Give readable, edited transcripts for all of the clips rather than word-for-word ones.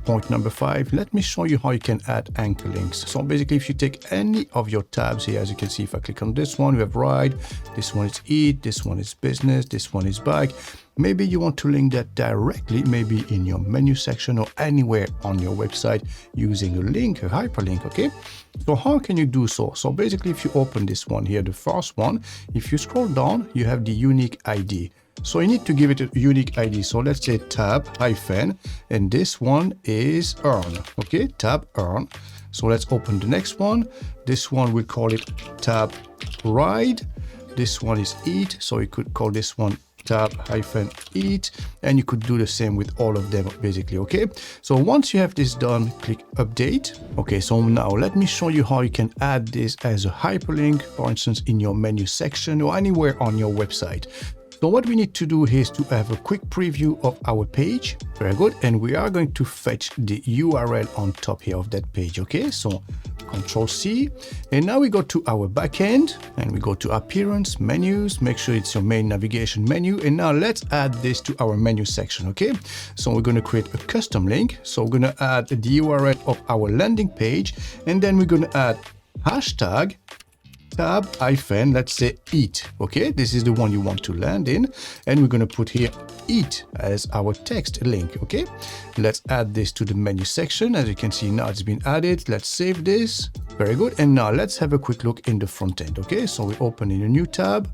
point number 5, let me show you how you can add anchor links. So basically, if you take any of your tabs here, as you can see, if I click on this one, we have ride, this one is eat, this one is business, this one is bike. Maybe you want to link that directly, maybe in your menu section or anywhere on your website using a link, a hyperlink, okay? So how can you do so? So basically, if you open this one here, the first one, if you scroll down, you have the unique ID. So you need to give it a unique ID. So let's say tab hyphen, and this one is earn, okay? Tab earn. So let's open the next one. This one, we'll call it tab ride. This one is eat. So you could call this one tab hyphen eat, and you could do the same with all of them basically, okay? So once you have this done, click update. Okay, so now let me show you how you can add this as a hyperlink, for instance, in your menu section or anywhere on your website. So what we need to do is to have a quick preview of our page. Very good. And we are going to fetch the URL on top here of that page. Okay, so Control C. And now we go to our backend and we go to appearance, menus, make sure it's your main navigation menu. And now let's add this to our menu section. Okay, so we're going to create a custom link. So we're going to add the URL of our landing page, and then we're going to add hashtag tab hyphen, let's say eat. Okay, this is the one you want to land in, and we're going to put here eat as our text link. Okay, let's add this to the menu section. As you can see, now it's been added. Let's save this. Very good. And now let's have a quick look in the front end. Okay, so we open in a new tab.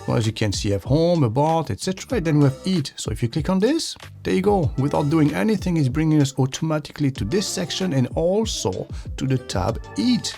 Well, as you can see, you have home, about, etc. Then we have eat. So if you click on this, there you go. Without doing anything, it's bringing us automatically to this section and also to the tab eat.